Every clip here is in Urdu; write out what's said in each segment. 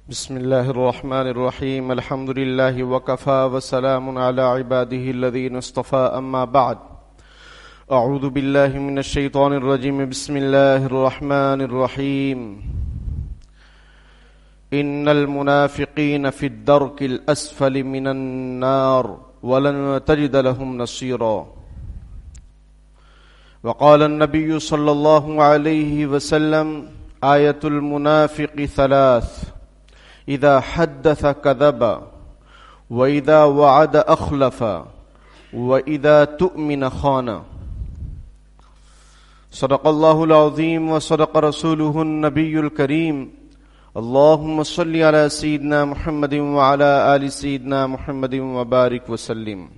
بسم الله الرحمن الرحيم الحمد لله وكفى وسلام على عباده الذين اصطفى أما بعد أعوذ بالله من الشيطان الرجيم بسم الله الرحمن الرحيم إن المنافقين في الدرك الأسفل من النار ولن تجد لهم نصيرا وقال النبي صلى الله عليه وسلم آية المنافق ثلاث إذا حدث كذب وإذا وعد أخلف وإذا تؤمن خان صدق الله العظيم وصدق رسوله النبي الكريم اللهم صل على سيدنا محمد وعلى آل سيدنا محمد وبارك وسلم.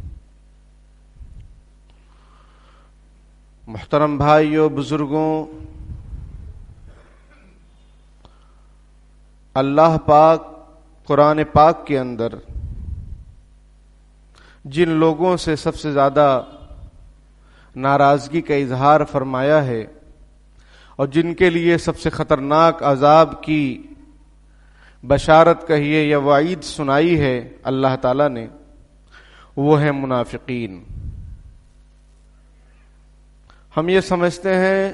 محترم بھائیو، بزرگوں، اللہ پاک قرآن پاک کے اندر جن لوگوں سے سب سے زیادہ ناراضگی کا اظہار فرمایا ہے اور جن کے لیے سب سے خطرناک عذاب کی بشارت کہیے یا وعید سنائی ہے اللہ تعالیٰ نے، وہ ہے منافقین. ہم یہ سمجھتے ہیں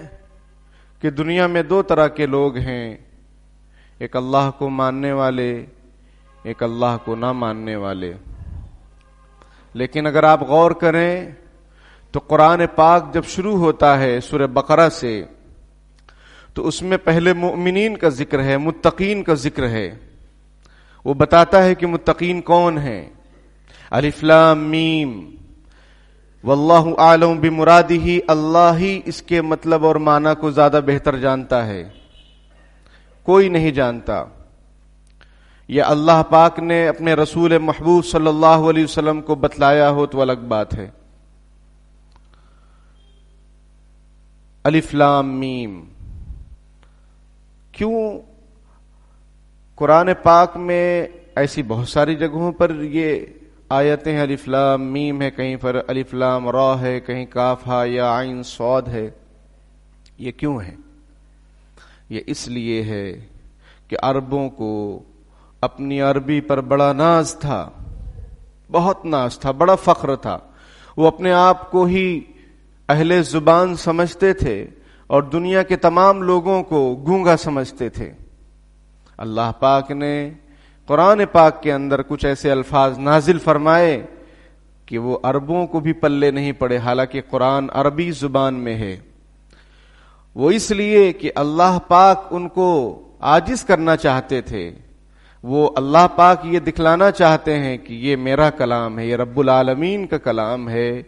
کہ دنیا میں دو طرح کے لوگ ہیں، ایک اللہ کو ماننے والے، ایک اللہ کو نہ ماننے والے. لیکن اگر آپ غور کریں تو قرآن پاک جب شروع ہوتا ہے سورہ بقرہ سے تو اس میں پہلے مؤمنین کا ذکر ہے، متقین کا ذکر ہے. وہ بتاتا ہے کہ متقین کون ہیں. الف لام میم واللہ اعلم بمرادہ، اللہ ہی اس کے مطلب اور معنی کو زیادہ بہتر جانتا ہے، کوئی نہیں جانتا. یہ اللہ پاک نے اپنے رسول محبوب صلی اللہ علیہ وسلم کو بتلایا ہو تو الگ بات ہے. الف لام میم. کیوں قرآن پاک میں ایسی بہت ساری جگہوں پر یہ آیتیں ہیں، الف لام میم ہے، کہیں پر الف لام را ہے، کہیں کاف ہا یا عین صاد ہے. یہ کیوں ہے؟ یہ اس لیے ہے کہ عربوں کو اپنی عربی پر بڑا ناز تھا، بہت ناز تھا، بڑا فخر تھا. وہ اپنے آپ کو ہی اہل زبان سمجھتے تھے اور دنیا کے تمام لوگوں کو گونگا سمجھتے تھے. اللہ پاک نے قرآن پاک کے اندر کچھ ایسے الفاظ نازل فرمائے کہ وہ عربوں کو بھی پلے نہیں پڑے، حالانکہ قرآن عربی زبان میں ہے. وہ اس لیے کہ اللہ پاک ان کو عاجز کرنا چاہتے تھے. وہ اللہ پاک یہ دکھلانا چاہتے ہیں کہ یہ میرا کلام ہے، یہ رب العالمین کا کلام ہے،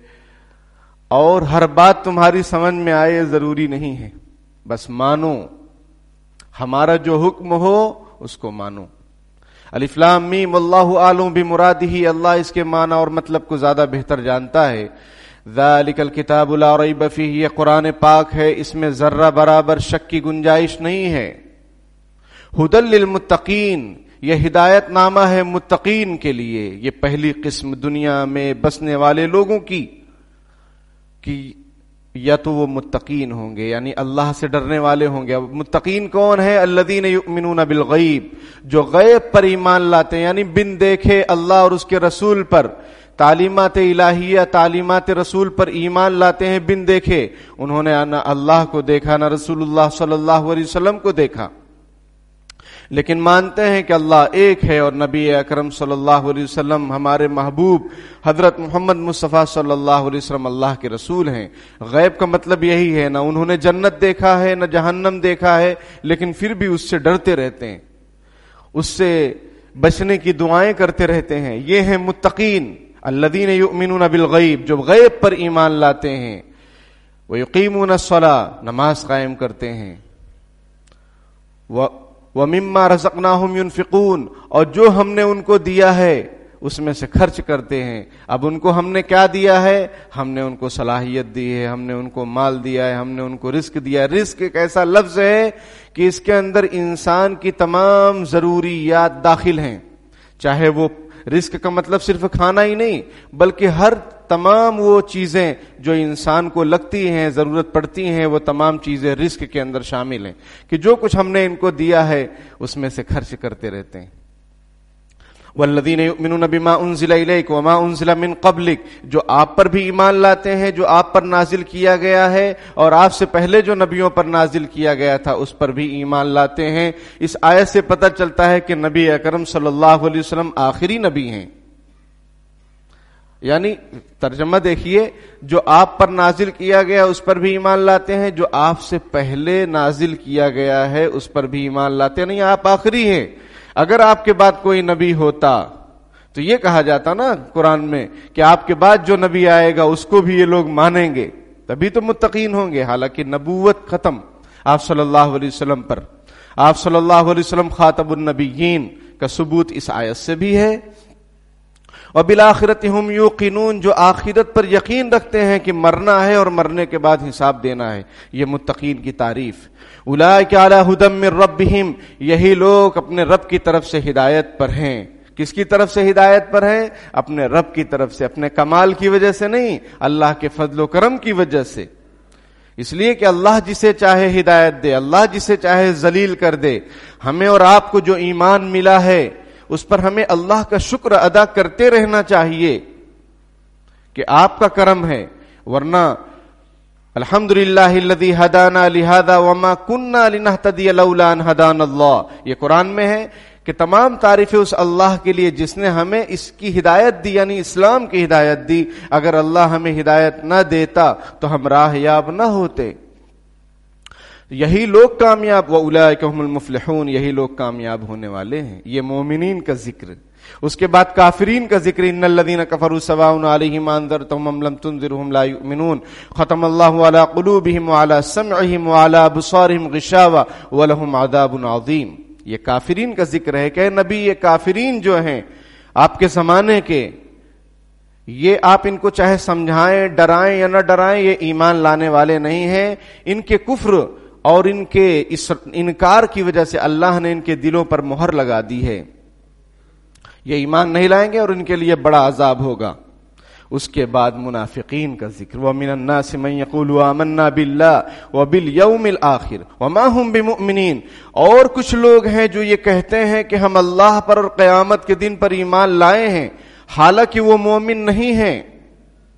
اور ہر بات تمہاری سمجھ میں آئے ضروری نہیں ہے، بس مانو، ہمارا جو حکم ہو اس کو مانو. الف لام میم اللہ اعلم بمرادہ، اللہ اس کے معنی اور مطلب کو زیادہ بہتر جانتا ہے. ذالک الکتاب لا ریب فیہ، یہ قرآن پاک ہے، اس میں ذرہ برابر شک کی گنجائش نہیں ہے. ھدی للمتقین، یہ ہدایت نامہ ہے متقین کے لیے. یہ پہلی قسم دنیا میں بسنے والے لوگوں کی کہ یا تو وہ متقین ہوں گے، یعنی اللہ سے ڈرنے والے ہوں گے. متقین کون ہیں؟ الذین یؤمنون بالغیب، جو غیب پر ایمان لاتے ہیں، یعنی بن دیکھے اللہ اور اس کے رسول پر، تعلیمات الہیہ، تعلیمات رسول پر ایمان لاتے ہیں بن دیکھے. انہوں نے نہ اللہ کو دیکھا، نہ رسول اللہ صلی اللہ علیہ وسلم کو دیکھا، لیکن مانتے ہیں کہ اللہ ایک ہے اور نبی اکرم صلی اللہ علیہ وسلم ہمارے محبوب حضرت محمد مصطفیٰ صلی اللہ علیہ وسلم اللہ کے رسول ہیں. غیب کا مطلب یہی ہے، نہ انہوں نے جنت دیکھا ہے نہ جہنم دیکھا ہے، لیکن پھر بھی اس سے ڈرتے رہتے ہیں، اس سے بچنے کی دعائیں کرتے رہتے ہیں. یہ ہیں متقین، الذین یؤمنون بالغیب، جو غیب پر ایمان لاتے ہیں. ویقیمون الصلاۃ، نماز قائم کرتے ہیں. وَمِمَّا رَزَقْنَاهُمْ يُنْفِقُونَ، اور جو ہم نے ان کو دیا ہے اس میں سے خرچ کرتے ہیں. اب ان کو ہم نے کیا دیا ہے؟ ہم نے ان کو صلاحیت دی ہے، ہم نے ان کو مال دیا ہے، ہم نے ان کو رزق دیا ہے. رزق ایک ایسا لفظ ہے کہ اس کے اندر انسان کی تمام ضروریات داخل ہیں. چاہے وہ رزق کا مطلب صرف کھانا ہی نہیں، بلکہ ہر تمام وہ چیزیں جو انسان کو لگتی ہیں، ضرورت پڑتی ہیں، وہ تمام چیزیں رزق کے اندر شامل ہیں کہ جو کچھ ہم نے ان کو دیا ہے اس میں سے خرچ کرتے رہتے ہیں۔ والذین یؤمنون بما انزل الیک وما انزل من قبلک، جو آپ پر بھی ایمان لاتے ہیں، جو آپ پر نازل کیا گیا ہے اور آپ سے پہلے جو نبیوں پر نازل کیا گیا تھا اس پر بھی ایمان لاتے ہیں۔ اس آیت سے پتہ چلتا ہے کہ نبی اکرم صلی اللہ علیہ وسلم آخری نبی ہیں، یعنی ترجمہ دیکھیے، جو آپ پر نازل کیا گیا اس پر بھی ایمان لاتے ہیں، جو آپ سے پہلے نازل کیا گیا ہے اس پر بھی ایمان لاتے ہیں، نہیں آپ آخری ہیں۔ اگر آپ کے بعد کوئی نبی ہوتا تو یہ کہا جاتا نا قرآن میں کہ آپ کے بعد جو نبی آئے گا اس کو بھی یہ لوگ مانیں گے، تبھی تو متقین ہوں گے۔ حالانکہ نبوت ختم آپ صلی اللہ علیہ وسلم پر، آپ صلی اللہ علیہ وسلم خاتم النبیین کا ثبوت اس آیت سے بھی ہے۔ وبالآخرۃ ہم یوقنون، جو آخرت پر یقین رکھتے ہیں کہ مرنا ہے اور مرنے کے بعد حساب دینا ہے، یہ متقین کی تعریف۔ اولئک علی ھدی من ربہم، یہی لوگ اپنے رب کی طرف سے ہدایت پر ہیں۔ کس کی طرف سے ہدایت پر ہیں؟ اپنے رب کی طرف سے، اپنے کمال کی وجہ سے نہیں، اللہ کے فضل و کرم کی وجہ سے۔ اس لیے کہ اللہ جسے چاہے ہدایت دے، اللہ جسے چاہے ذلیل کر دے۔ ہمیں اور آپ کو جو ایمان ملا ہے اس پر ہمیں اللہ کا شکر ادا کرتے رہنا چاہیے کہ آپ کا کرم ہے، ورنہ الحمدللہ الذی ہدانا لہذا وما کننا لنہتدی لولا ان ہدانا اللہ، یہ قرآن میں ہے کہ تمام تعریفیں اس اللہ کے لیے جس نے ہمیں اس کی ہدایت دی، یعنی اسلام کی ہدایت دی۔ اگر اللہ ہمیں ہدایت نہ دیتا تو ہم راہ یاب نہ ہوتے۔ یہی لوگ کامیاب، وَأُولَئِكَ هُمُ الْمُفْلِحُونَ، یہی لوگ کامیاب ہونے والے ہیں۔ یہ مومنین کا ذکر۔ اس کے بعد کافرین کا ذکر، ان الذین کفروا سواء علیہم انذرتہم ام لم تنذرہم لا یؤمنون ختم اللہ علی قلوبہم وعلی سمعہم وعلی ابصارہم غشاوہ ولہم عذاب عظیم۔ یہ کافرین کا ذکر ہے کہ نبی یہ کافرین جو ہیں آپ کے زمانے کے، یہ آپ ان کو چاہے سمجھائیں، ڈرائیں یا نہ ڈرائیں، یہ ایمان لانے والے نہیں ہیں۔ ان کے کفر اور ان کے اس انکار کی وجہ سے اللہ نے ان کے دلوں پر مہر لگا دی ہے، یہ ایمان نہیں لائیں گے اور ان کے لیے بڑا عذاب ہوگا۔ اس کے بعد منافقین کا ذکر، وَمِنَ النَّاسِ مَن يَقُولُ آمَنَّا بِاللَّهِ وَبِالْيَوْمِ الْآخِرِ وَمَا هُمْ بِمُؤْمِنِينَ، اور کچھ لوگ ہیں جو یہ کہتے ہیں کہ ہم اللہ پر اور قیامت کے دن پر ایمان لائے ہیں، حالانکہ وہ مومن نہیں ہیں۔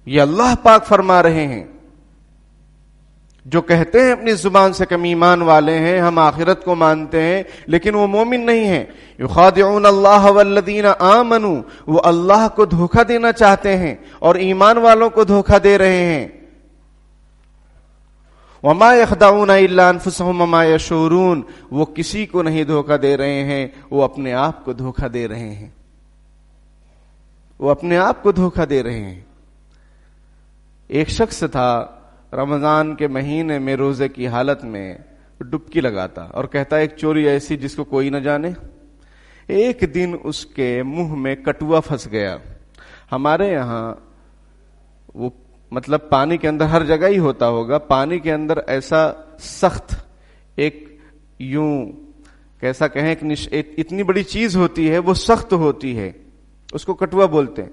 یہ اللہ پاک فرما رہے ہیں، جو کہتے ہیں اپنی زبان سے کم ایمان والے ہیں، ہم آخرت کو مانتے ہیں، لیکن وہ مومن نہیں ہیں۔ یخادعون اللہ والذین آمنوا، وہ اللہ کو دھوکہ دینا چاہتے ہیں اور ایمان والوں کو دھوکہ دے رہے ہیں۔ وما یخدعون الا انفسهم وما یشعرون، وہ کسی کو نہیں دھوکہ دے رہے ہیں، وہ اپنے آپ کو دھوکہ دے رہے ہیں، وہ اپنے آپ کو دھوکہ دے رہے ہیں۔ ایک شخص تھا رمضان کے مہینے میں روزے کی حالت میں ڈبکی لگاتا اور کہتا ایک چوری ایسی جس کو کوئی نہ جانے۔ ایک دن اس کے منہ میں کٹوا پھنس گیا۔ ہمارے یہاں وہ مطلب پانی کے اندر ہر جگہ ہی ہوتا ہوگا، پانی کے اندر ایسا سخت ایک یوں کیسا کہیں اتنی بڑی چیز ہوتی ہے، وہ سخت ہوتی ہے، اس کو کٹوا بولتے ہیں۔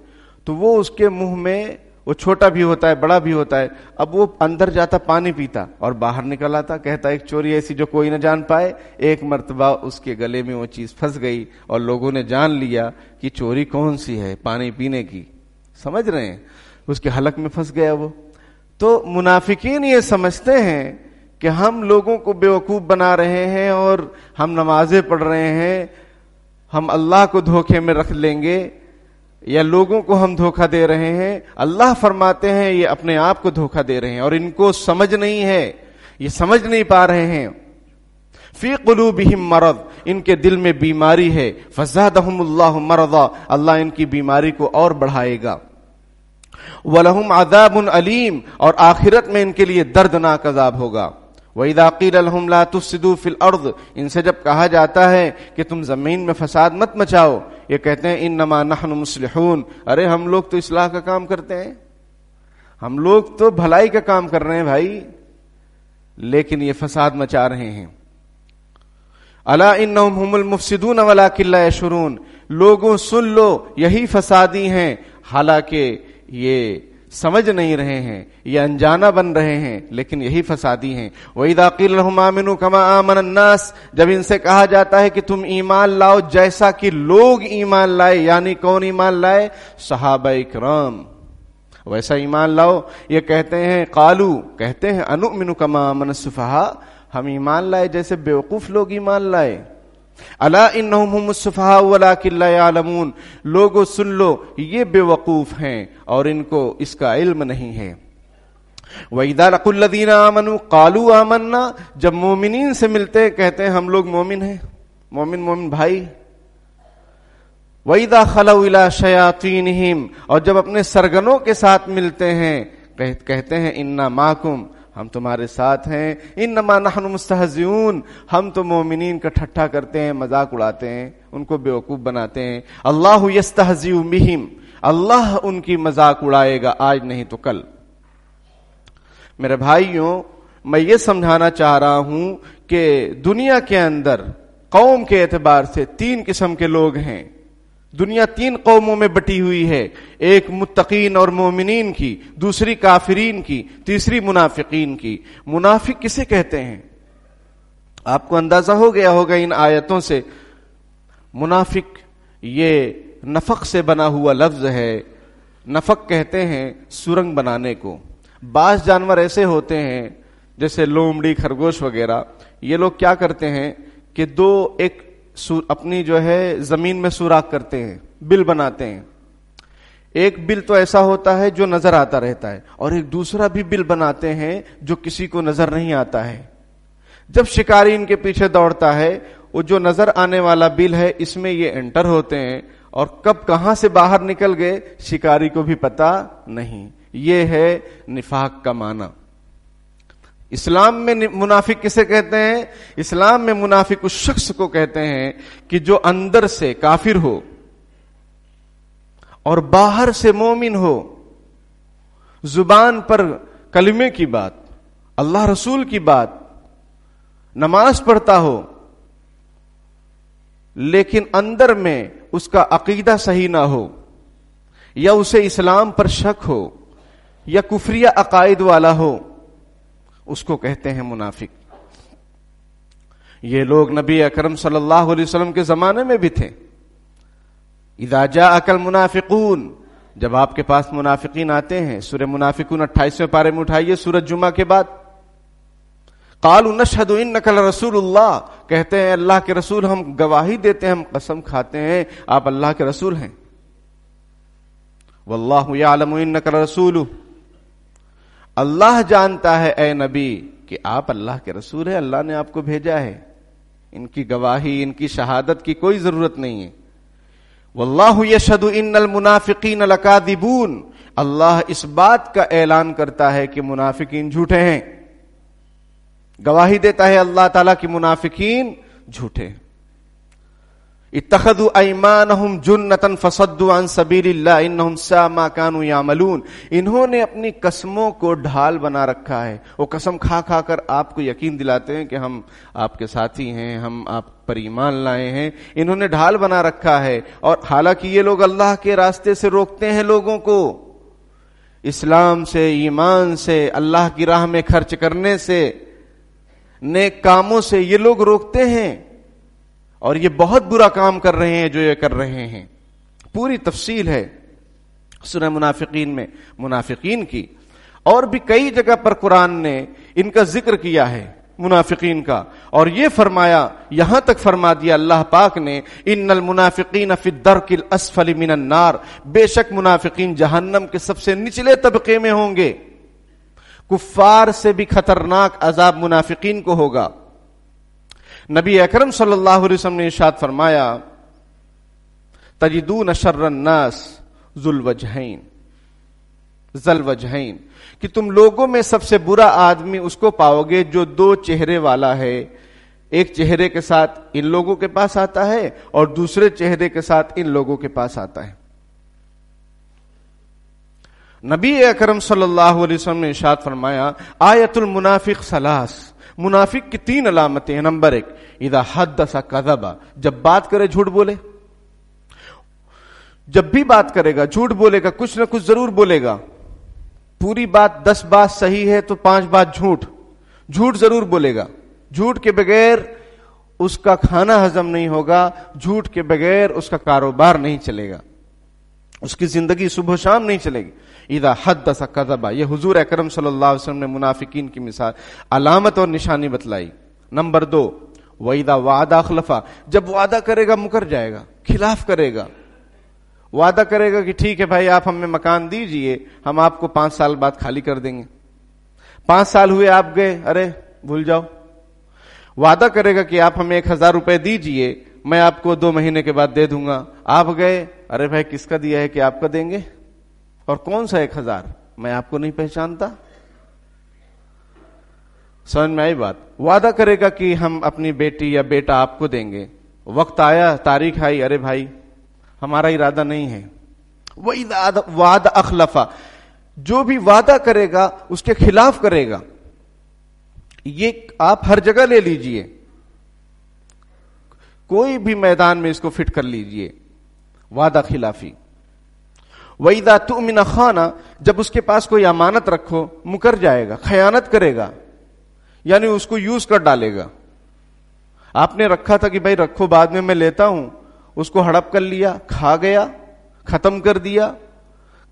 تو وہ اس کے منہ میں، وہ چھوٹا بھی ہوتا ہے بڑا بھی ہوتا ہے، اب وہ اندر جاتا پانی پیتا اور باہر نکل آتا، کہتا ایک چوری ایسی جو کوئی نہ جان پائے۔ ایک مرتبہ اس کے گلے میں وہ چیز پھنس گئی اور لوگوں نے جان لیا کہ چوری کون سی ہے، پانی پینے کی، سمجھ رہے ہیں، اس کے حلق میں پھنس گیا وہ۔ تو منافقین یہ سمجھتے ہیں کہ ہم لوگوں کو بیوقوف بنا رہے ہیں اور ہم نمازیں پڑھ رہے ہیں، ہم اللہ کو دھوکے میں رکھ لیں گے یا لوگوں کو ہم دھوکہ دے رہے ہیں۔ اللہ فرماتے ہیں یہ اپنے آپ کو دھوکہ دے رہے ہیں اور ان کو سمجھ نہیں ہے، یہ سمجھ نہیں پا رہے ہیں۔ فی قلوبہم مرض، ان کے دل میں بیماری ہے، فزادہم اللہ مرضا، اللہ ان کی بیماری کو اور بڑھائے گا۔ وَلَهُمْ عَذَابٌ عَلِيمٌ، اور آخرت میں ان کے لیے دردناک عذاب ہوگا۔ وَإِذَا قِيلَ لَهُمْ لَا تُفْسِدُوا فِي الْأَرْضِ، ان سے جب کہا جاتا ہے کہ تم زمین میں فساد مت مچاؤ، یہ کہتے ہیں انما نحن مصلحون، ارے ہم لوگ تو اصلاح کا کام کرتے ہیں، ہم لوگ تو بھلائی کا کام کر رہے ہیں بھائی، لیکن یہ فساد مچا رہے ہیں۔ الا انہم هم المفسدون ولکن لا یشعرون، لوگوں سن لو یہی فسادی ہیں، حالانکہ یہ سمجھ نہیں رہے ہیں، یہ انجانہ بن رہے ہیں، لیکن یہی فسادی ہیں۔ وَإِذَا قِيلَ لَهُمْ آمِنُوا كَمَا آمَنَ النَّاسُ، جب ان سے کہا جاتا ہے کہ تم ایمان لاؤ جیسا کہ لوگ ایمان لائے، یعنی کون ایمان لائے؟ صحابہ اکرام، ویسا ایمان لاؤ۔ یہ کہتے ہیں قالو، کہتے ہیں انؤمن كما آمن السفہاء، ہم ایمان لائے جیسے بیوقوف لوگ ایمان لائے۔ الا انہم هم السفہاء ولکن لا یعلمون، لوگو سن لو یہ بے وقوف ہیں اور ان کو اس کا علم نہیں ہے۔ وَإِذَا لَقُوا الَّذِينَ آمَنُوا قَالُوا آمَنَّا، جب مومنین سے ملتے کہتے ہیں ہم لوگ مومن ہیں، مومن بھائی۔ وَإِذَا خَلَوْا إِلَىٰ شَيَاطِينِهِمْ، اور جب اپنے سرگنوں کے ساتھ ملتے ہیں کہتے ہیں اِنَّا مَعَكُمْ، ہم تمہارے ساتھ ہیں، انما نحن مستہزئون، ہم تو مومنین کا ٹھٹھا کرتے ہیں، مذاق اڑاتے ہیں، ان کو بیوقوف بناتے ہیں۔ اللہ یستہزئ بہم، اللہ ان کی مذاق اڑائے گا، آج نہیں تو کل۔ میرے بھائیوں، میں یہ سمجھانا چاہ رہا ہوں کہ دنیا کے اندر قوم کے اعتبار سے 3 قسم کے لوگ ہیں۔ دنیا 3 قوموں میں بٹی ہوئی ہے، ایک متقین اور مومنین کی، دوسری کافرین کی، تیسری منافقین کی۔ منافق کسے کہتے ہیں؟ آپ کو اندازہ ہو گیا ہوگا ان آیتوں سے۔ منافق یہ نفق سے بنا ہوا لفظ ہے۔ نفق کہتے ہیں سرنگ بنانے کو۔ بعض جانور ایسے ہوتے ہیں جیسے لومڑی، خرگوش وغیرہ، یہ لوگ کیا کرتے ہیں کہ ایک اپنی جو ہے زمین میں سوراخ کرتے ہیں، بل بناتے ہیں۔ ایک بل تو ایسا ہوتا ہے جو نظر آتا رہتا ہے، اور ایک دوسرا بھی بل بناتے ہیں جو کسی کو نظر نہیں آتا ہے۔ جب شکاری ان کے پیچھے دوڑتا ہے، وہ جو نظر آنے والا بل ہے اس میں یہ انٹر ہوتے ہیں، اور کب کہاں سے باہر نکل گئے شکاری کو بھی پتا نہیں۔ یہ ہے نفاق کا معنی۔ اسلام میں منافق کسے کہتے ہیں؟ اسلام میں منافق اس شخص کو کہتے ہیں کہ جو اندر سے کافر ہو اور باہر سے مومن ہو، زبان پر کلمے کی بات، اللہ رسول کی بات، نماز پڑھتا ہو، لیکن اندر میں اس کا عقیدہ صحیح نہ ہو، یا اسے اسلام پر شک ہو، یا کفریہ عقائد والا ہو، اس کو کہتے ہیں منافق۔ یہ لوگ نبی اکرم صلی اللہ علیہ وسلم کے زمانے میں بھی تھے۔ اذا جاءک المنافقون، جب آپ کے پاس منافقین آتے ہیں، سورہ منافقون 28ویں پارے میں اٹھائیے، سورۃ جمعہ کے بعد۔ قالوا نشہد انک لرسول اللہ، کہتے ہیں اللہ کے رسول، ہم گواہی دیتے ہیں، ہم قسم کھاتے ہیں آپ اللہ کے رسول ہیں۔ واللہ یعلم انک لرسولہ، اللہ جانتا ہے اے نبی کہ آپ اللہ کے رسول ہیں، اللہ نے آپ کو بھیجا ہے۔ ان کی گواہی، ان کی شہادت کی کوئی ضرورت نہیں ہے۔ واللہ یشہد ان المنافقین لکاذبون، اللہ اس بات کا اعلان کرتا ہے کہ منافقین جھوٹے ہیں، گواہی دیتا ہے اللہ تعالیٰ کہ منافقین جھوٹے ہیں۔ اتخذوا ایمانہم جنۃ فصدوا عن سبیل اللہ انہم ساء ما کانوا یعملون، انہوں نے اپنی قسموں کو ڈھال بنا رکھا ہے۔ وہ قسم کھا کھا کر آپ کو یقین دلاتے ہیں کہ ہم آپ کے ساتھی ہیں، ہم آپ پر ایمان لائے ہیں، انہوں نے ڈھال بنا رکھا ہے۔ اور حالانکہ یہ لوگ اللہ کے راستے سے روکتے ہیں لوگوں کو، اسلام سے، ایمان سے، اللہ کی راہ میں خرچ کرنے سے، نیک کاموں سے یہ لوگ روکتے ہیں، اور یہ بہت برا کام کر رہے ہیں جو یہ کر رہے ہیں۔ پوری تفصیل ہے سورہ منافقین میں منافقین کی، اور بھی کئی جگہ پر قرآن نے ان کا ذکر کیا ہے منافقین کا، اور یہ فرمایا، یہاں تک فرما دیا اللہ پاک نے، ان المنافقین فی الدرک الاسفل من النار، بے شک منافقین جہنم کے سب سے نچلے طبقے میں ہوں گے۔ کفار سے بھی خطرناک عذاب منافقین کو ہوگا۔ نبی اکرم صلی اللہ علیہ وسلم نے ارشاد فرمایا، تجدون شر الناس ذو الوجہین، کہ تم لوگوں میں سب سے برا آدمی اس کو پاؤ گے جو 2 چہرے والا ہے، ایک چہرے کے ساتھ ان لوگوں کے پاس آتا ہے اور دوسرے چہرے کے ساتھ ان لوگوں کے پاس آتا ہے۔ نبی اکرم صلی اللہ علیہ وسلم نے ارشاد فرمایا، آیت المنافق ثلاث، منافق کی 3 علامتیں ہیں۔ نمبر 1، اذا حدث کذب، جب بات کرے جھوٹ بولے، جب بھی بات کرے گا جھوٹ بولے گا، کچھ نہ کچھ ضرور بولے گا۔ پوری بات 10 بات صحیح ہے تو 5 بات جھوٹ ضرور بولے گا. جھوٹ کے بغیر اس کا کھانا ہضم نہیں ہوگا, جھوٹ کے بغیر اس کا کاروبار نہیں چلے گا, اس کی زندگی صبح و شام نہیں چلے گی. اذا حدث کذب, یہ حضور اکرم صلی اللہ علیہ وسلم نے منافقین کی مثال, علامت اور نشانی بتلائی. نمبر 2, وَإِذَا وَعَدَ أَخْلَفَ, جب وعدہ کرے گا مکر جائے گا, خلاف کرے گا. وعدہ کرے گا کہ ٹھیک ہے بھائی آپ ہمیں مکان دیجئے, ہم آپ کو 5 سال بعد خالی کر دیں گے. 5 سال ہوئے آپ گئے, ارے بھول جاؤ. وعدہ کرے گا کہ آپ ہمیں 1000 روپے دیجئے, میں آپ کو 2 مہینے کے بعد دے دوں گا. آپ گئے, ارے بھائی کس کا دیا ہے کہ آپ کا دیں گے, اور کون سا 1000, میں آپ کو نہیں پہچانتا. سمجھ میں آئی بات. وعدہ کرے گا کہ ہم اپنی بیٹی یا بیٹا آپ کو دیں گے, وقت آیا, تاریخ آئی, ارے بھائی ہمارا ارادہ نہیں ہے. وَإِذَا وَعَدَ أَخْلَفَ, جو بھی وعدہ کرے گا اس کے خلاف کرے گا. یہ آپ ہر جگہ لے لیجئے, کوئی بھی میدان میں اس کو فٹ کر لیجئے, وعدہ خلافی. وَإِذَا تُؤْمِنَ خَانَ, جب اس کے پاس کوئی امانت رکھو مکر جائے گا, خیانت کرے گا, یعنی اس کو یوز کر ڈالے گا. آپ نے رکھا تھا کہ بھائی رکھو بعد میں لیتا ہوں, اس کو ہڑپ کر لیا, کھا گیا, ختم کر دیا,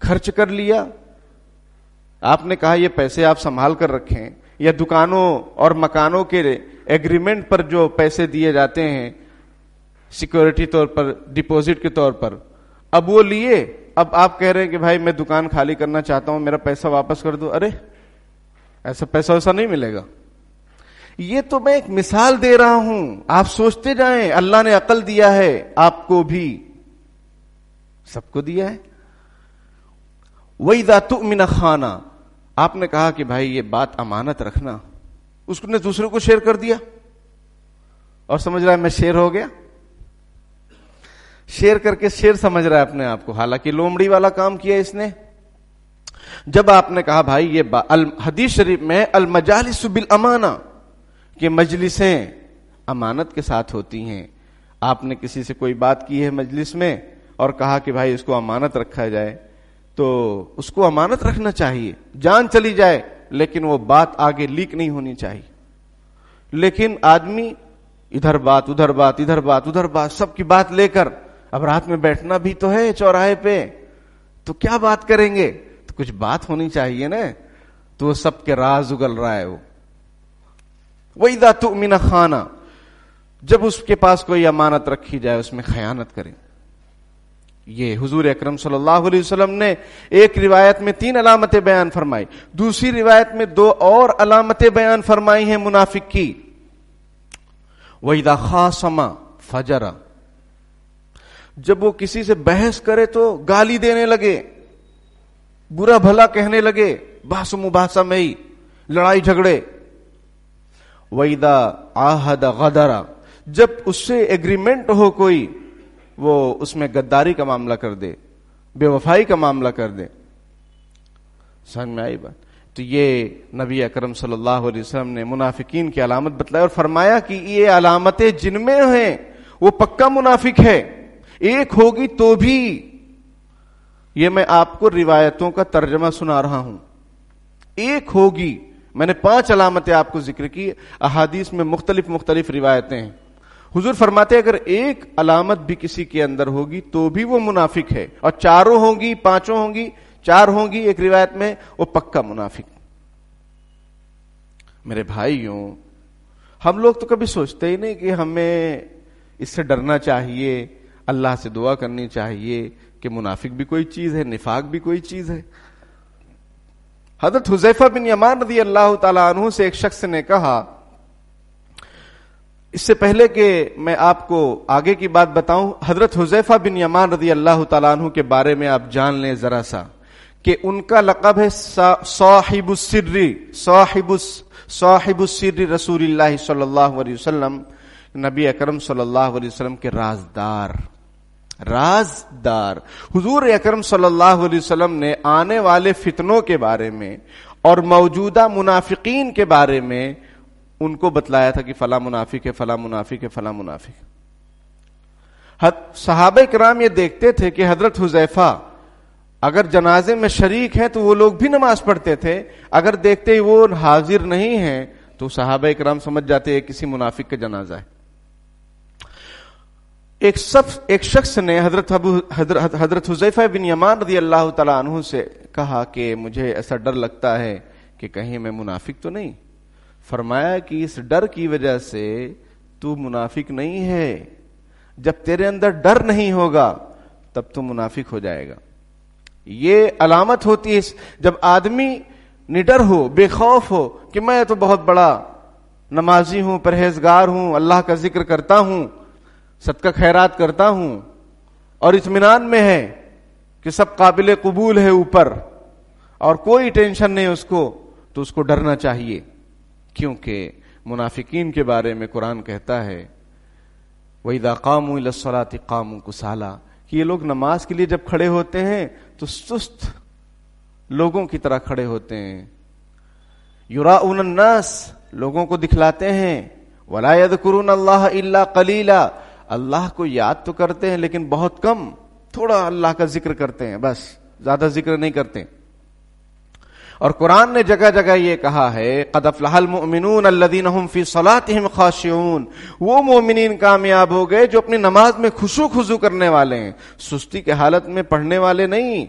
خرچ کر لیا. آپ نے کہا یہ پیسے آپ سنبھال کر رکھیں, یا دکانوں اور مکانوں کے ایگریمنٹ پر جو پیسے دیے جاتے ہیں سیکورٹی طور پر, ڈپوزٹ کے طور پر, اب وہ لیے, اب آپ کہہ رہے ہیں کہ بھائی میں دکان خالی کرنا چاہتا ہوں, میرا پیسہ واپس کر دو. ارے ایسا پیسہ ویسا نہیں ملے گا. یہ تو میں ایک مثال دے رہا ہوں, آپ سوچتے جائیں. اللہ نے عقل دیا ہے, آپ کو بھی, سب کو دیا ہے. وَإِذَا تُؤْمِنَ خَانَ, آپ نے کہا کہ بھائی یہ بات امانت رکھنا, اس نے دوسرے کو شیئر کر دیا اور سمجھ رہا ہے میں شیر ہو گیا. شیئر کر کے شیر سمجھ رہا ہے اپنے آپ کو, حالانکہ لومڑی والا کام کیا اس نے. جب آپ نے کہا بھائی یہ حدیث شریف میں المجالس بالامانہ, کہ مجلسیں امانت کے ساتھ ہوتی ہیں. آپ نے کسی سے کوئی بات کی ہے مجلس میں اور کہا کہ بھائی اس کو امانت رکھا جائے, تو اس کو امانت رکھنا چاہیے, جان چلی جائے لیکن وہ بات آگے لیک نہیں ہونی چاہیے. لیکن آدمی ادھر بات ادھر بات ادھر بات ادھر بات, سب کی بات لے کر, اب رات میں بیٹھنا بھی تو ہے چوراہے پہ, تو کیا بات کریں گے, تو کچھ بات ہونی چاہیے نا. تو وہ سب کے راز اگل رہا ہے. وہ وَإِذَا تُؤْمِنَ خَانَ, جب اس کے پاس کوئی امانت رکھی جائے اس میں خیانت کرے. یہ حضور اکرم صلی اللہ علیہ وسلم نے ایک روایت میں 3 علامتیں بیان فرمائی, دوسری روایت میں 2 اور علامتیں بیان فرمائی ہیں منافق کی. وَإِذَا خَاصَمَ فَجَرَ, جب وہ کسی سے بحث کرے تو گالی دینے لگے, برا بھلا کہنے لگے, بحث و مباحثہ میں ہی لڑائی جھگڑے. وَإِذَا عَاهَدَ غَدَرَ, جب اس سے ایگریمنٹ ہو کوئی, وہ اس میں غداری کا معاملہ کر دے, بے وفائی کا معاملہ کر دے. سمجھ میں آئی بات. تو یہ نبی اکرم صلی اللہ علیہ وسلم نے منافقین کی علامت بتلائی اور فرمایا کہ یہ علامتیں جن میں ہیں وہ پکا منافق ہے. ایک ہوگی تو بھی, یہ میں آپ کو روایتوں کا ترجمہ سنا رہا ہوں, ایک ہوگی. میں نے 5 علامتیں آپ کو ذکر کی, احادیث میں مختلف روایتیں ہیں. حضور فرماتے اگر ایک علامت بھی کسی کے اندر ہوگی تو بھی وہ منافق ہے, اور 4 ہوں گی, 5 ہوں گی, 4 ہوں گی ایک روایت میں, وہ پکا منافق. میرے بھائیوں, ہم لوگ تو کبھی سوچتے ہی نہیں کہ ہمیں اس سے ڈرنا چاہیے, اللہ سے دعا کرنی چاہیے کہ منافق بھی کوئی چیز ہے, نفاق بھی کوئی چیز ہے. حضرت حذیفہ بن یمان رضی اللہ تعالیٰ عنہ سے ایک شخص نے کہا, اس سے پہلے کہ میں آپ کو آگے کی بات بتاؤں, حضرت حذیفہ بن یمان رضی اللہ تعالیٰ عنہ کے بارے میں آپ جان لیں ذرا سا, کہ ان کا لقب ہے صاحب السر رسول اللہ صلی اللہ علیہ وسلم, نبی اکرم صلی اللہ علیہ وسلم کے رازدار. حضور اکرم صلی اللہ علیہ وسلم نے آنے والے فتنوں کے بارے میں اور موجودہ منافقین کے بارے میں ان کو بتلایا تھا کہ فلاں منافق ہے, فلاں منافق ہے, فلاں منافق. صحابہ کرام یہ دیکھتے تھے کہ حضرت حذیفہ اگر جنازے میں شریک ہیں تو وہ لوگ بھی نماز پڑھتے تھے، اگر دیکھتے ہی وہ حاضر نہیں ہیں تو صحابہ کرام سمجھ جاتے ہیں کسی منافق کا جنازہ ہے۔ ایک شخص نے حضرت حذیفہ بن یمان رضی اللہ تعالیٰ عنہ سے کہا کہ مجھے ایسا ڈر لگتا ہے کہ کہیں میں منافق تو نہیں۔ فرمایا کہ اس ڈر کی وجہ سے تو منافق نہیں ہے، جب تیرے اندر ڈر نہیں ہوگا تب تو منافق ہو جائے گا۔ یہ علامت ہوتی ہے جب آدمی نڈر ہو، بے خوف ہو کہ میں تو بہت بڑا نمازی ہوں، پرہیزگار ہوں، اللہ کا ذکر کرتا ہوں، صدقہ خیرات کرتا ہوں، اور اطمینان میں ہے کہ سب قابل قبول ہے اوپر اور کوئی ٹینشن نہیں اس کو، تو اس کو ڈرنا چاہیے، کیونکہ منافقین کے بارے میں قرآن کہتا ہے وَإِذَا قَامُوا إِلَى الصَّلَاةِ قَامُوا كُسَالَىٰ، کہ یہ لوگ نماز کے لیے جب کھڑے ہوتے ہیں تو سست لوگوں کی طرح کھڑے ہوتے ہیں، یراؤن الناس، لوگوں کو دکھلاتے ہیں، وَلَا يَذْكُرُونَ اللَّهَ إِلَّا قَلِيلًا، اللہ کو یاد تو کرتے ہیں لیکن بہت کم، تھوڑا اللہ کا ذکر کرتے ہیں، بس زیادہ ذکر نہیں کرتے۔ اور قرآن نے جگہ جگہ یہ کہا ہے قد افلح المؤمنون الذین هم فی صلاتهم خاشعون، وہ مومنین کامیاب ہو گئے جو اپنی نماز میں خشوع خضوع کرنے والے ہیں، سستی کے حالت میں پڑھنے والے نہیں۔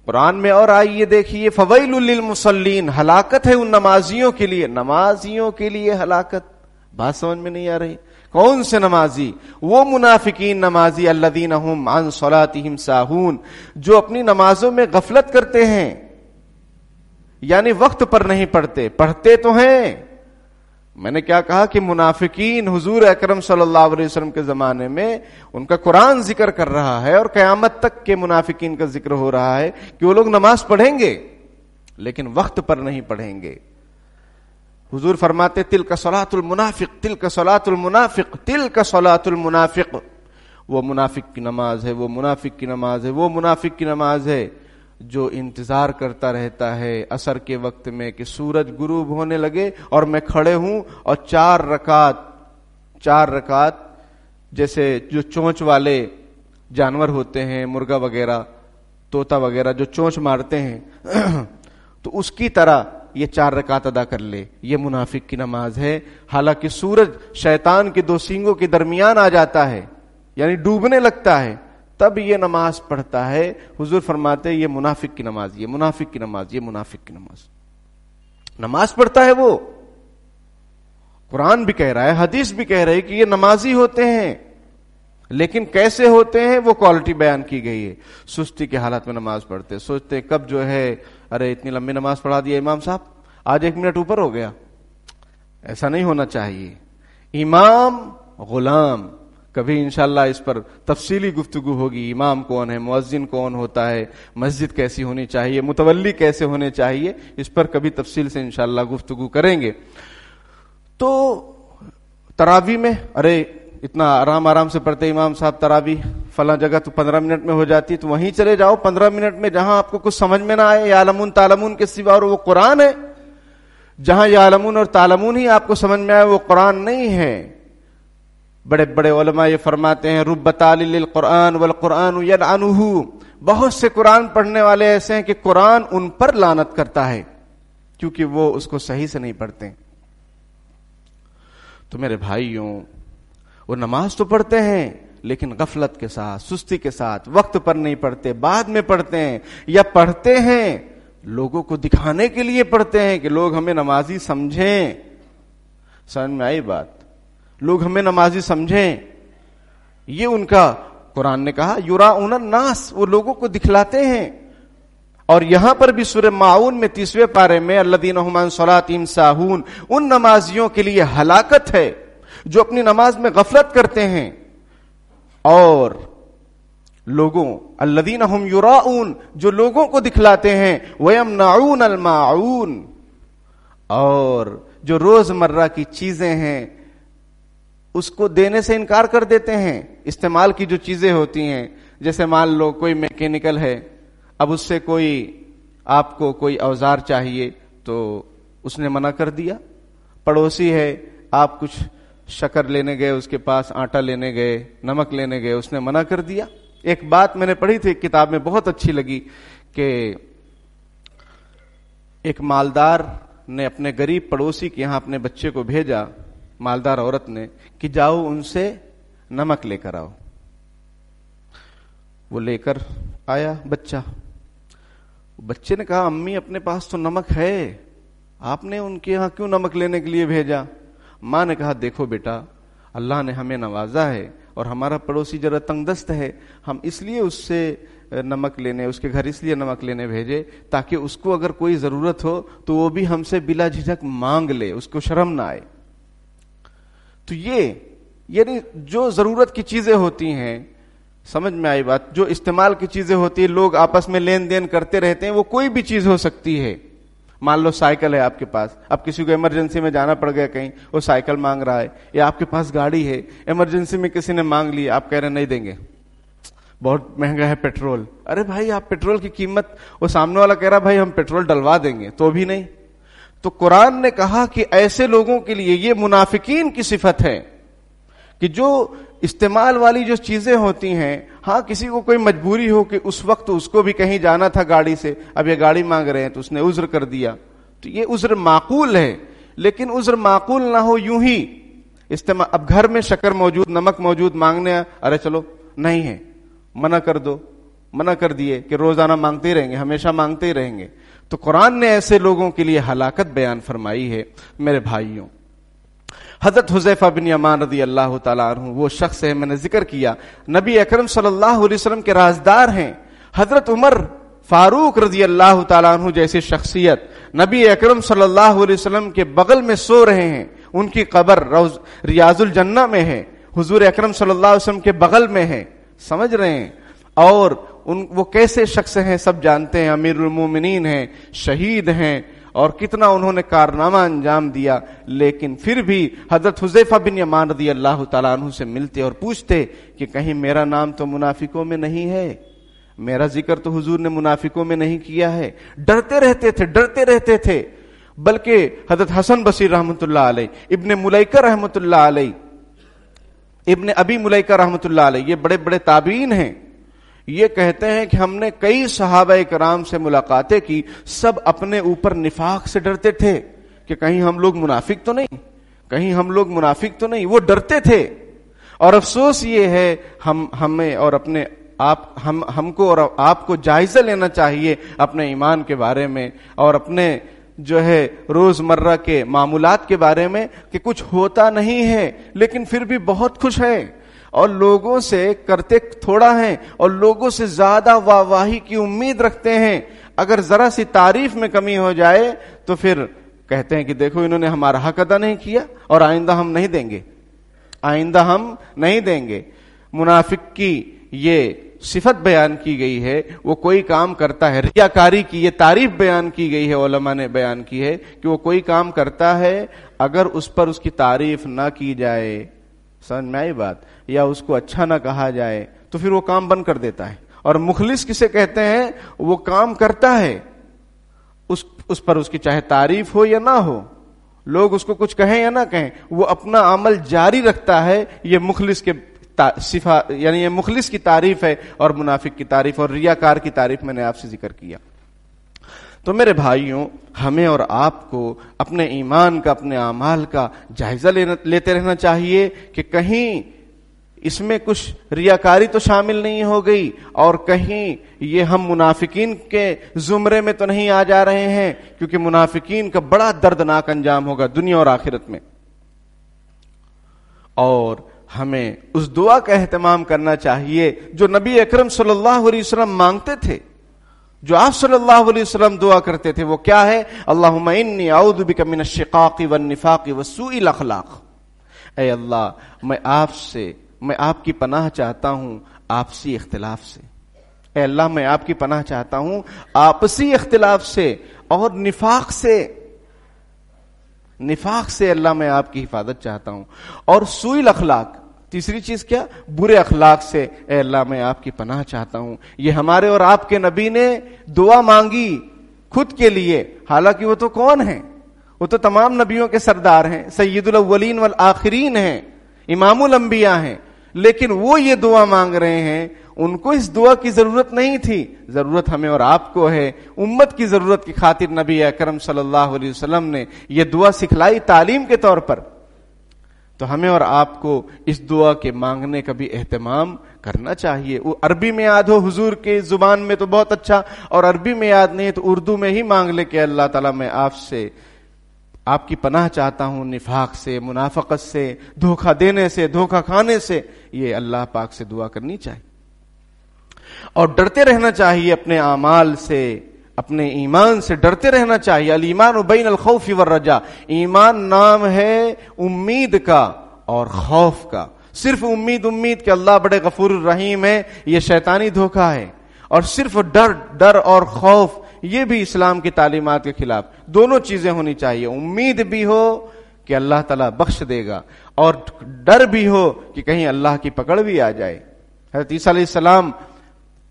قرآن میں اور آئیے دیکھیے فویل للمصلین، ہلاکت ہے ان نمازیوں کے لیے، نمازیوں کے لیے ہلاکت۔ بات سمجھ میں نہیں آ رہی؟ کون سے نمازی؟ وہ منافقین نمازی الذین هم عن صلاتهم ساہون، جو اپنی نمازوں میں غفلت کرتے ہیں، یعنی وقت پر نہیں پڑھتے، پڑھتے تو ہیں۔ میں نے کیا کہا کہ منافقین حضور اکرم صلی اللہ علیہ وسلم کے زمانے میں ان کا قرآن ذکر کر رہا ہے، اور قیامت تک کے منافقین کا ذکر ہو رہا ہے کہ وہ لوگ نماز پڑھیں گے لیکن وقت پر نہیں پڑھیں گے۔ حضور فرماتے تلک صلاۃ المنافق، تلک صلاۃ المنافق، تلک صلاۃ المنافق، وہ منافق کی نماز ہے، وہ منافق کی نماز ہے، وہ منافق کی نماز ہے جو انتظار کرتا رہتا ہے عصر کے وقت میں کہ سورج غروب ہونے لگے اور میں کھڑے ہوں اور چار رکعت جیسے جو چونچ والے جانور ہوتے ہیں، مرغا وغیرہ، طوطا وغیرہ جو چونچ مارتے ہیں تو اس کی طرح یہ 4 رکعت ادا کر لے، یہ منافق کی نماز ہے۔ حالانکہ سورج شیطان کے 2 سینگوں کے درمیان آ جاتا ہے، یعنی ڈوبنے لگتا ہے، تب یہ نماز پڑھتا ہے۔ حضور فرماتے یہ منافق کی نماز، یہ منافق کی نماز، یہ منافق کی نماز۔ نماز پڑھتا ہے وہ، قرآن بھی کہہ رہا ہے، حدیث بھی کہہ رہی ہے کہ یہ نمازی ہوتے ہیں، لیکن کیسے ہوتے ہیں وہ کوالٹی بیان کی گئی ہے۔ سستی کے حالات میں نماز پڑھتے، سوچتے کب جو ہے ارے اتنی لمبی نماز پڑھا دیا امام صاحب، آج 1 منٹ اوپر ہو گیا۔ ایسا نہیں ہونا چاہیے۔ امام غلام، کبھی انشاءاللہ اس پر تفصیلی گفتگو ہوگی، امام کون ہے، مؤذن کون ہوتا ہے، مسجد کیسی ہونی چاہیے، متولی کیسے ہونے چاہیے، اس پر کبھی تفصیل سے انشاءاللہ گفتگو کریں گے۔ تو تراویح میں ارے اتنا آرام سے پڑھتے امام صاحب تراویح، فلاں جگہ تو 15 منٹ میں ہو جاتی، تو وہیں چلے جاؤ 15 منٹ میں، جہاں آپ کو کچھ سمجھ میں نہ آئے، یعلمون تعلمون کے سوا، اور وہ قرآن ہے۔ جہاں یعلمون اور تعلمون ہی آپ کو سمجھ میں آئے وہ قرآن نہیں ہے۔ بڑے بڑے علماء یہ فرماتے ہیں رب تالی للقرآن والقرآن یلعنہ، بہت سے قرآن پڑھنے والے ایسے ہیں کہ قرآن ان پر لعنت کرتا ہے کیونکہ وہ اس کو صحیح سے نہیں پڑھتے۔ تو میرے بھائیوں، وہ نماز تو پڑھتے ہیں لیکن غفلت کے ساتھ، سستی کے ساتھ، وقت پر نہیں پڑھتے، بعد میں پڑھتے ہیں، یا پڑھتے ہیں لوگوں کو دکھانے کے لیے پڑھتے ہیں کہ لوگ ہمیں نمازی سمجھیں۔ سمجھ میں آئی بات؟ لوگ ہمیں نمازی سمجھیں، یہ ان کا قرآن نے کہا یراؤن الناس، وہ لوگوں کو دکھلاتے ہیں۔ اور یہاں پر بھی سورہ ماعون میں 30ویں پارے میں الذین ھم عن صلاتہم ساہون، ان نمازیوں کے لیے ہلاکت ہے جو اپنی نماز میں غفلت کرتے ہیں، اور لوگوں الذین ھم یراؤن، جو لوگوں کو دکھلاتے ہیں، ویمنعون الماعون، اور جو روزمرہ کی چیزیں ہیں اس کو دینے سے انکار کر دیتے ہیں۔ استعمال کی جو چیزیں ہوتی ہیں، جیسے مان لو کوئی میکینیکل ہے، اب اس سے کوئی آپ کو کوئی اوزار چاہیے تو اس نے منع کر دیا۔ پڑوسی ہے، آپ کچھ شکر لینے گئے اس کے پاس، آٹا لینے گئے، نمک لینے گئے، اس نے منع کر دیا۔ ایک بات میں نے پڑھی تھی کتاب میں، بہت اچھی لگی کہ ایک مالدار نے اپنے غریب پڑوسی کے یہاں اپنے بچے کو بھیجا، مالدار عورت نے، کہ جاؤ ان سے نمک لے کر آؤ۔ وہ لے کر آیا بچہ۔ بچے نے کہا امی اپنے پاس تو نمک ہے، آپ نے ان کے یہاں کیوں نمک لینے کے لیے بھیجا؟ ماں نے کہا دیکھو بیٹا، اللہ نے ہمیں نوازا ہے اور ہمارا پڑوسی ذرا تنگ دست ہے، ہم اس لیے اس سے نمک لینے، اس کے گھر اس لیے نمک لینے بھیجے تاکہ اس کو اگر کوئی ضرورت ہو تو وہ بھی ہم سے بلا جھجک مانگ لے، اس کو شرم نہ آئے۔ تو یہ یعنی جو ضرورت کی چیزیں ہوتی ہیں، سمجھ میں آئی بات، جو استعمال کی چیزیں ہوتی ہیں، لوگ آپس میں لین دین کرتے رہتے ہیں، وہ کوئی بھی چیز ہو سکتی ہے۔ مان لو سائیکل ہے آپ کے پاس، اب کسی کو ایمرجنسی میں جانا پڑ گیا کہیں، وہ سائیکل مانگ رہا ہے، یا آپ کے پاس گاڑی ہے، ایمرجنسی میں کسی نے مانگ لی، آپ کہہ رہے نہیں دیں گے، بہت مہنگا ہے پیٹرول۔ ارے بھائی آپ پیٹرول کی قیمت، وہ سامنے والا کہہ رہا بھائی ہم پیٹرول ڈلوا دیں گے، تو بھی نہیں۔ تو قرآن نے کہا کہ ایسے لوگوں کے لیے یہ منافقین کی صفت ہے کہ جو استعمال والی جو چیزیں ہوتی ہیں، ہاں کسی کو کوئی مجبوری ہو کہ اس وقت اس کو بھی کہیں جانا تھا گاڑی سے، اب یہ گاڑی مانگ رہے ہیں تو اس نے عذر کر دیا، تو یہ عذر معقول ہے، لیکن عذر معقول نہ ہو یوں ہی استعمال۔ اب گھر میں شکر موجود، نمک موجود، مانگنے ارے چلو نہیں ہے، منع کر دو، منع کر دیے کہ روزانہ مانگتے ہی رہیں گے، ہمیشہ مانگتے ہی رہیں گے۔ تو قرآن نے ایسے لوگوں کے لیے ہلاکت بیان فرمائی ہے۔ میرے بھائیوں، حضرت حذیفہ بن یمان رضی اللہ تعالیٰ عنہ وہ شخص ہے، میں نے ذکر کیا، نبی اکرم صلی اللہ علیہ وسلم کے رازدار ہیں۔ حضرت عمر فاروق رضی اللہ تعالیٰ عنہ جیسی شخصیت نبی اکرم صلی اللہ علیہ وسلم کے بغل میں سو رہے ہیں، ان کی قبر ریاض الجنہ میں ہے، حضور اکرم صلی اللہ علیہ وسلم کے بغل میں ہے، سمجھ رہے ہیں؟ اور وہ کیسے شخص ہیں سب جانتے ہیں، امیر المومنین ہیں، شہید ہیں، اور کتنا انہوں نے کارنامہ انجام دیا، لیکن پھر بھی حضرت حذیفہ بن یمان رضی اللہ تعالیٰ عنہ سے ملتے اور پوچھتے کہ کہیں میرا نام تو منافقوں میں نہیں ہے، میرا ذکر تو حضور نے منافقوں میں نہیں کیا ہے۔ ڈرتے رہتے تھے۔ بلکہ حضرت حسن بصری رحمۃ اللہ علیہ، ابن ملیکہ رحمۃ اللہ علیہ، ابن ابی ملیکہ رحمۃ اللہ علیہ، یہ بڑے بڑے تابعین ہیں، یہ کہتے ہیں کہ ہم نے کئی صحابہ کرام سے ملاقاتیں کی، سب اپنے اوپر نفاق سے ڈرتے تھے کہ کہیں ہم لوگ منافق تو نہیں، وہ ڈرتے تھے۔ اور افسوس یہ ہے ہمیں اور اپنے ہم کو اور آپ کو جائزہ لینا چاہیے اپنے ایمان کے بارے میں اور اپنے جو ہے روزمرہ کے معمولات کے بارے میں، کہ کچھ ہوتا نہیں ہے لیکن پھر بھی بہت خوش ہیں، اور لوگوں سے کرتے تھوڑا ہیں اور لوگوں سے زیادہ واہواہی کی امید رکھتے ہیں۔ اگر ذرا سی تعریف میں کمی ہو جائے تو پھر کہتے ہیں کہ دیکھو انہوں نے ہمارا حق ادا نہیں کیا اور آئندہ ہم نہیں دیں گے۔ منافق کی یہ صفت بیان کی گئی ہے، وہ کوئی کام کرتا ہے، ریاکاری کی یہ تعریف بیان کی گئی ہے، علماء نے بیان کی ہے کہ وہ کوئی کام کرتا ہے، اگر اس پر اس کی تعریف نہ کی جائے، سمجھ میں آئی بات، یا اس کو اچھا نہ کہا جائے تو پھر وہ کام بند کر دیتا ہے۔ اور مخلص کسے کہتے ہیں؟ وہ کام کرتا ہے، اس پر اس کی چاہے تعریف ہو یا نہ ہو، لوگ اس کو کچھ کہیں یا نہ کہیں، وہ اپنا عمل جاری رکھتا ہے۔ یہ مخلص کے صفات، یعنی یہ مخلص کی تعریف ہے، اور منافق کی تعریف اور ریاکار کی تعریف میں نے آپ سے ذکر کیا۔ تو میرے بھائیوں، ہمیں اور آپ کو اپنے ایمان کا، اپنے اعمال کا جائزہ لیتے رہنا چاہیے کہ کہیں اس میں کچھ ریاکاری تو شامل نہیں ہو گئی، اور کہیں یہ ہم منافقین کے زمرے میں تو نہیں آ جا رہے ہیں، کیونکہ منافقین کا بڑا دردناک انجام ہوگا دنیا اور آخرت میں۔ اور ہمیں اس دعا کا اہتمام کرنا چاہیے جو نبی اکرم صلی اللہ علیہ وسلم مانگتے تھے، جو آپ صلی اللہ علیہ وسلم دعا کرتے تھے، وہ کیا ہے؟ اللہم انی اعوذ بک من الشقاق والنفاق وسوء الاخلاق۔ اے اللہ، میں آپ کی پناہ چاہتا ہوں آپسی اختلاف سے۔ اے اللہ، میں آپ کی پناہ چاہتا ہوں آپسی اختلاف سے اور نفاق سے اللہ میں آپ کی حفاظت چاہتا ہوں، اور سوء الاخلاق، تیسری چیز کیا؟ برے اخلاق سے اے اللہ میں آپ کی پناہ چاہتا ہوں۔ یہ ہمارے اور آپ کے نبی نے دعا مانگی خود کے لیے، حالانکہ وہ تو کون ہیں؟ وہ تو تمام نبیوں کے سردار ہیں، سید الاولین والآخرین ہیں، امام الانبیاء ہیں، لیکن وہ یہ دعا مانگ رہے ہیں، ان کو اس دعا کی ضرورت نہیں تھی، ضرورت ہمیں اور آپ کو ہے۔ امت کی ضرورت کی خاطر نبی اکرم صلی اللہ علیہ وسلم نے یہ دعا سکھلائی تعلیم کے طور پر، تو ہمیں اور آپ کو اس دعا کے مانگنے کا بھی اہتمام کرنا چاہیے۔ وہ عربی میں یاد ہو حضور کے زبان میں تو بہت اچھا، اور عربی میں یاد نہیں تو اردو میں ہی مانگ لے کہ اللہ تعالیٰ میں آپ سے آپ کی پناہ چاہتا ہوں نفاق سے، منافقت سے، دھوکہ دینے سے، دھوکہ کھانے سے۔ یہ اللہ پاک سے دعا کرنی چاہیے اور ڈرتے رہنا چاہیے اپنے اعمال سے، اپنے ایمان سے ڈرتے رہنا چاہیے۔ الایمان بین الخوف والرجاء، ایمان نام ہے امید کا اور خوف کا۔ صرف امید کہ اللہ بڑے غفور الرحیم ہے، یہ شیطانی دھوکہ ہے، اور صرف ڈر اور خوف یہ بھی اسلام کی تعلیمات کے خلاف۔ دونوں چیزیں ہونی چاہیے، امید بھی ہو کہ اللہ تعالیٰ بخش دے گا، اور ڈر بھی ہو کہ کہیں اللہ کی پکڑ بھی آ جائے۔ حضرت عیسیٰ علیہ السلام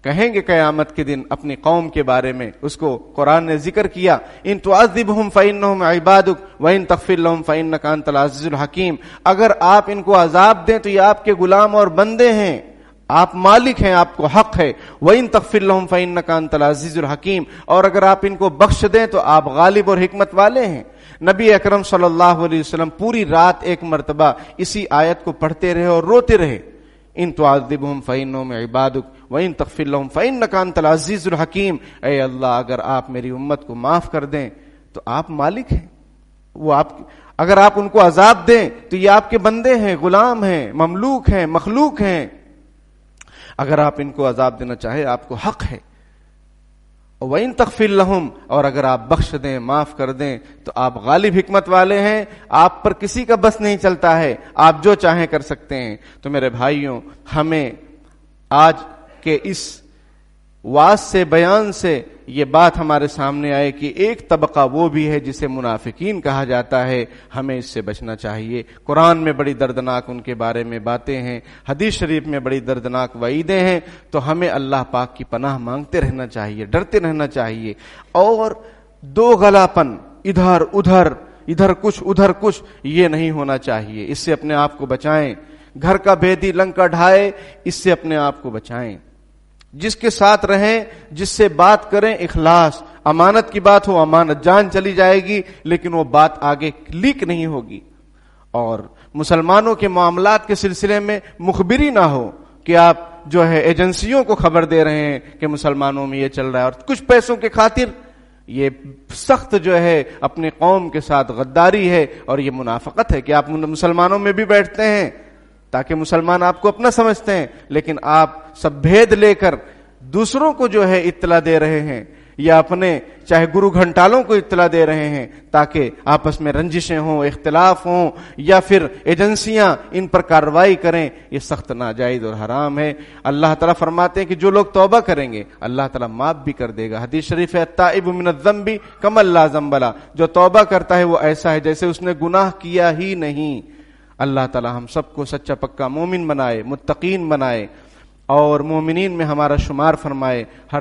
کہیں گے قیامت کے دن اپنی قوم کے بارے میں، اس کو قرآن نے ذکر کیا، ان تعذبہم فإنہم عبادک وإن تغفر لہم فإنک انت العزیز الحکیم۔ اگر آپ ان کو عذاب دیں تو یہ آپ کے غلام اور بندے ہیں، آپ مالک ہیں، آپ کو حق ہے۔ وَإِن تَغْفِرْ لَهُمْ فَإِنَّكَ أَنْتَ الْعَزِيزُ الْحَكِيمُ، اور اگر آپ ان کو بخش دیں تو آپ غالب اور حکمت والے ہیں۔ نبی اکرم صلی اللہ علیہ وسلم پوری رات ایک مرتبہ اسی آیت کو پڑھتے رہے اور روتے رہے، ان تعذبہم فإنہم عبادک وإن تغفر لہم فإنک انت العزیز الحکیم۔ اے اللہ اگر آپ میری امت کو معاف کر دیں تو آپ مالک ہیں، وہ آپ، اگر آپ ان کو عذاب دیں تو یہ آپ کے بندے ہیں، غلام ہیں، مملوک ہیں، مخلوق ہیں۔ اگر آپ ان کو عذاب دینا چاہے آپ کو حق ہے۔ وَإِن تَغْفِرْ لَهُمْ، اور اگر آپ بخش دیں، معاف کر دیں تو آپ غالب حکمت والے ہیں، آپ پر کسی کا بس نہیں چلتا ہے، آپ جو چاہیں کر سکتے ہیں۔ تو میرے بھائیوں، ہمیں آج کے اس واعظ سے، بیان سے یہ بات ہمارے سامنے آئے کہ ایک طبقہ وہ بھی ہے جسے منافقین کہا جاتا ہے، ہمیں اس سے بچنا چاہیے۔ قرآن میں بڑی دردناک ان کے بارے میں باتیں ہیں، حدیث شریف میں بڑی دردناک وعیدیں ہیں، تو ہمیں اللہ پاک کی پناہ مانگتے رہنا چاہیے، ڈرتے رہنا چاہیے، اور دو غلاپن ادھر کچھ یہ نہیں ہونا چاہیے۔ اس سے اپنے آپ کو بچائیں، گھر کا بھیدی لنکا ڈھائے، اس سے اپنے آپ کو بچائیں۔ جس کے ساتھ رہیں، جس سے بات کریں، اخلاص، امانت کی بات ہو، امانت جان چلی جائے گی لیکن وہ بات آگے لیک نہیں ہوگی۔ اور مسلمانوں کے معاملات کے سلسلے میں مخبری نہ ہو کہ آپ جو ہے ایجنسیوں کو خبر دے رہے ہیں کہ مسلمانوں میں یہ چل رہا ہے، اور کچھ پیسوں کے خاطر یہ سخت جو ہے اپنے قوم کے ساتھ غداری ہے، اور یہ منافقت ہے کہ آپ مسلمانوں میں بھی بیٹھتے ہیں تاکہ مسلمان آپ کو اپنا سمجھتے ہیں، لیکن آپ سب بھید لے کر دوسروں کو جو ہے اطلاع دے رہے ہیں، یا اپنے چاہے گرو گھنٹالوں کو اطلاع دے رہے ہیں تاکہ آپس میں رنجشیں ہوں، اختلاف ہوں، یا پھر ایجنسیاں ان پر کارروائی کریں۔ یہ سخت ناجائز اور حرام ہے۔ اللہ تعالیٰ فرماتے ہیں کہ جو لوگ توبہ کریں گے اللہ تعالیٰ معاف بھی کر دے گا۔ حدیث شریف ہے التائب من الذنب کمن لا ذنب لہ، جو توبہ کرتا ہے وہ ایسا ہے جیسے اس نے گناہ کیا ہی نہیں۔ اللہ تعالیٰ ہم سب کو سچا پکا مومن بنائے، متقین بنائے، اور مومنین میں ہمارا شمار فرمائے۔ ہر